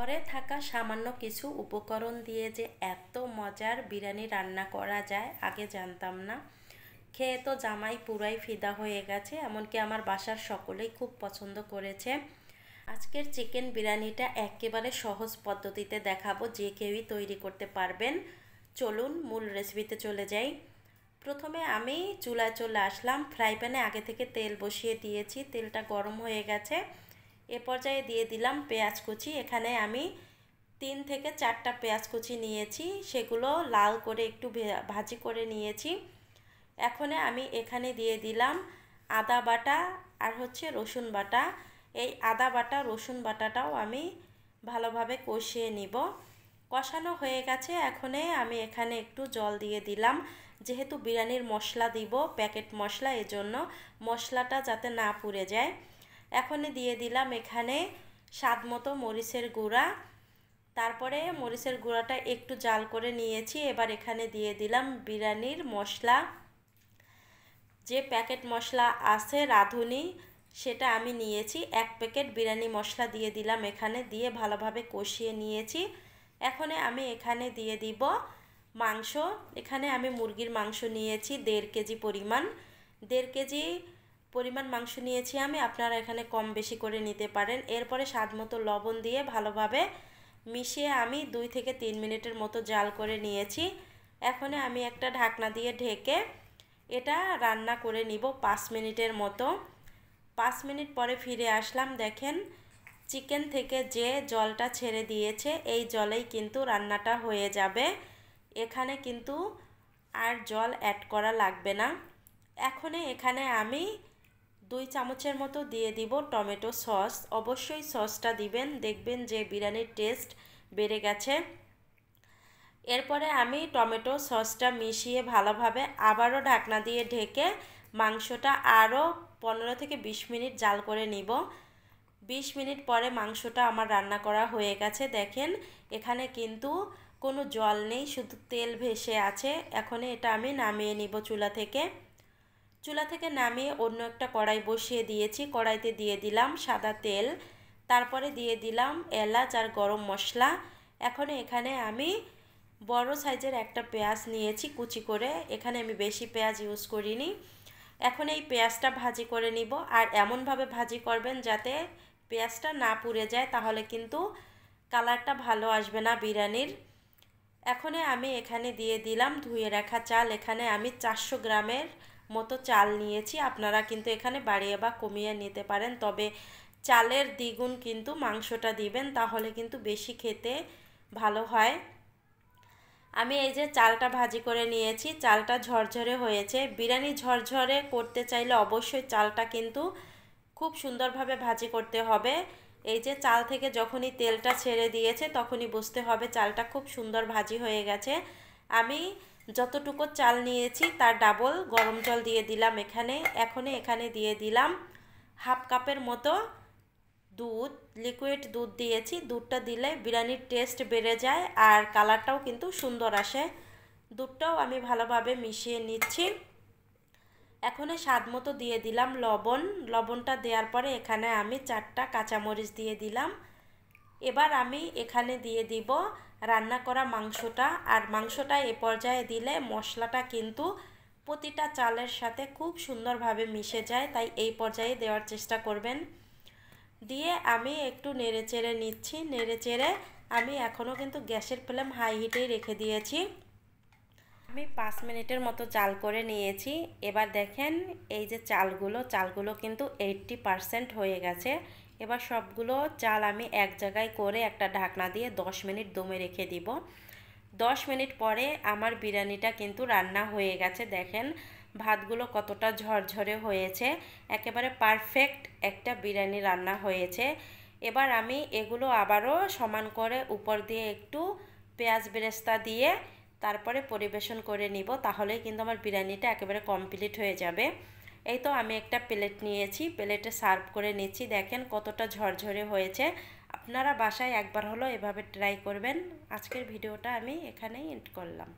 ঘরে থাকা সামান্য কিছু উপকরণ দিয়ে যে এত মজার বিরিয়ানি রান্না করা যায় আগে জানতাম না। খেয়ে তো জামাই পুরাই ফিদা হয়ে গেছে, এমনকি আমার বাসার সকলেই খুব পছন্দ করেছে। আজকের চিকেন বিরিয়ানিটা একেবারে সহজ পদ্ধতিতে দেখাবো, যে কেউই তৈরি করতে পারবেন। চলুন মূল রেসিপিতে চলে যাই। প্রথমে আমি চুলায় চলে আসলাম। ফ্রাই প্যানে আগে থেকে তেল বসিয়ে দিয়েছি, তেলটা গরম হয়ে গেছে। এ পর্যায়ে দিয়ে দিলাম পেঁয়াজ কুচি। এখানে আমি 3 থেকে 4টা পেঁয়াজ কুচি নিয়েছি, সেগুলো লাল করে একটু ভাজি করে নিয়েছি। এখন আমি এখানে দিয়ে দিলাম আদা বাটা আর রসুন বাটা। এই আদা বাটা রসুন বাটাটাও আমি ভালোভাবে কষিয়ে নিব। কষানো হয়ে গেছে, এখন আমি এখানে একটু জল দিয়ে দিলাম। যেহেতু বিরিয়ানির মশলা দিব, প্যাকেট মশলা, এজন্য মশলাটা যাতে না পুড়ে যায়। এখন দিয়ে দিলাম এখানে স্বাদ মতো মরিচের গুঁড়া। তারপরে মরিচের গুঁড়াটা একটু জাল করে নিয়েছি। এবার এখানে দিয়ে দিলাম বিরিয়ানির মশলা। যে প্যাকেট মশলা আছে রাঁধুনি, সেটা আমি নিয়েছি। 1 প্যাকেট বিরিয়ানি মশলা দিয়ে দিলাম এখানে, দিয়ে ভালোভাবে কষিয়ে নিয়েছি। এখন আমি এখানে দিয়ে দিব মাংস। এখানে আমি মুরগির মাংস নিয়েছি 1.5 কেজি পরিমাণ। 1.5 কেজি পরিমাণ মাংস নিয়েছি আমি, আপনারা এখানে কম বেশি করে নিতে পারেন। এরপরে স্বাদ মতো লবণ দিয়ে ভালোভাবে মিশিয়ে আমি 2 থেকে 3 মিনিটের মতো জাল করে নিয়েছি। এখন আমি একটা ঢাকনা দিয়ে ঢেকে এটা রান্না করে নিব 5 মিনিটের মতো। 5 মিনিট পরে ফিরে আসলাম। দেখেন চিকেন থেকে যে জলটা ছেড়ে দিয়েছে, এই জলেই কিন্তু রান্নাটা হয়ে যাবে। এখানে কিন্তু আর জল অ্যাড করা লাগবে না। এখন এখানে আমি 2 চামচের মতো দিয়ে দিব টমেটো সস। অবশ্যই সসটা দিবেন, দেখবেন যে বিরিয়ানির টেস্ট বেড়ে গেছে। এরপরে আমি টমেটো সসটা মিশিয়ে ভালোভাবে আবারও ঢাকনা দিয়ে ঢেকে মাংসটা আরও 15 থেকে 20 মিনিট জাল করে নিব। 20 মিনিট পরে মাংসটা আমার রান্না করা হয়ে গেছে। দেখেন এখানে কিন্তু কোনো জল নেই, শুধু তেল ভেসে আছে। এখন এটা আমি নামিয়ে নিব চুলা থেকে। চুলা থেকে নামিয়ে অন্য একটা কড়াই বসিয়ে দিয়েছি। কড়াইতে দিয়ে দিলাম সাদা তেল, তারপরে দিয়ে দিলাম এলাচ আর গরম মশলা। এখন এখানে আমি বড় সাইজের একটা পেঁয়াজ নিয়েছি কুচি করে। এখানে আমি বেশি পেঁয়াজ ইউজ করিনি। এখন এই পেঁয়াজটা ভাজি করে নিব, আর এমনভাবে ভাজি করবেন যাতে পেঁয়াজটা না পুড়ে যায়, তাহলে কিন্তু কালারটা ভালো আসবে না বিরিয়ানির। এখন আমি এখানে দিয়ে দিলাম ধুয়ে রাখা চাল। এখানে আমি 400 গ্রামের মতো চাল নিয়েছি। আপনারা কিন্তু এখানে বাড়িয়ে বা কমিয়ে নিতে পারেন, তবে চালের দ্বিগুণ কিন্তু মাংসটা দিবেন, তাহলে কিন্তু বেশি খেতে ভালো হয়। আমি এই যে চালটা ভাজি করে নিয়েছি, চালটা ঝরঝরে হয়েছে। বিরিয়ানি ঝরঝরে করতে চাইলে অবশ্যই চালটা কিন্তু খুব সুন্দরভাবে ভাজি করতে হবে। এই যে চাল থেকে যখনই তেলটা ছেড়ে দিয়েছে, তখনই বুঝতে হবে চালটা খুব সুন্দর ভাজি হয়ে গেছে। আমি যতটুকু চাল নিয়েছি তার ডাবল গরম জল দিয়ে দিলাম এখানে। এখানে দিয়ে দিলাম হাফ কাপের মতো দুধ, লিকুইড দুধ দিয়েছি। দুধটা দিলে বিরিয়ানির টেস্ট বেড়ে যায় আর কালারটাও কিন্তু সুন্দর আসে। দুধটাও আমি ভালোভাবে মিশিয়ে নিচ্ছি। এখন স্বাদ মতো দিয়ে দিলাম লবণ। লবণটা দেওয়ার পরে এখানে আমি 4টা কাঁচামরিচ দিয়ে দিলাম। এবার আমি এখানে দিয়ে দিব রান্না করা মাংসটা। আর মাংসটা এ পর্যায়ে দিলে মশলাটা কিন্তু প্রতিটা চালের সাথে খুব সুন্দরভাবে মিশে যায়, তাই এই পর্যায়ে দেওয়ার চেষ্টা করবেন। দিয়ে আমি একটু নেড়েচেড়ে নিচ্ছি। নেড়েচেড়ে আমি এখনও কিন্তু গ্যাসের ফ্লেম হাই হিটেই রেখে দিয়েছি। আমি 5 মিনিটের মতো জাল করে নিয়েছি। এবার দেখেন এই যে চালগুলো কিন্তু 80% হয়ে গেছে। এবার সবগুলো চাল আমি এক জায়গায় করে একটা ঢাকনা দিয়ে 10 মিনিট দমে রেখে দিব। 10 মিনিট পরে আমার বিরিয়ানিটা কিন্তু রান্না হয়ে গেছে। দেখেন ভাতগুলো কতটা ঝরঝরে হয়েছে, একেবারে পারফেক্ট একটা বিরিয়ানি রান্না হয়েছে। এবার আমি এগুলো আবারও সমান করে উপর দিয়ে একটু পেঁয়াজ বেরেস্তা দিয়ে তারপরে পরিবেশন করে নিব, তাহলে কিন্তু আমার বিরিয়ানিটা একেবারে কমপ্লিট হয়ে যাবে। এই তো আমি একটা প্লেট নিয়েছি, প্লেটে সার্ভ করে নিচ্ছি। দেখেন কতটা ঝরঝরে হয়েছে। আপনারা বাসায় একবার হলো এভাবে ট্রাই করবেন। আজকের ভিডিওটা আমি এখানেই এন্ড করলাম।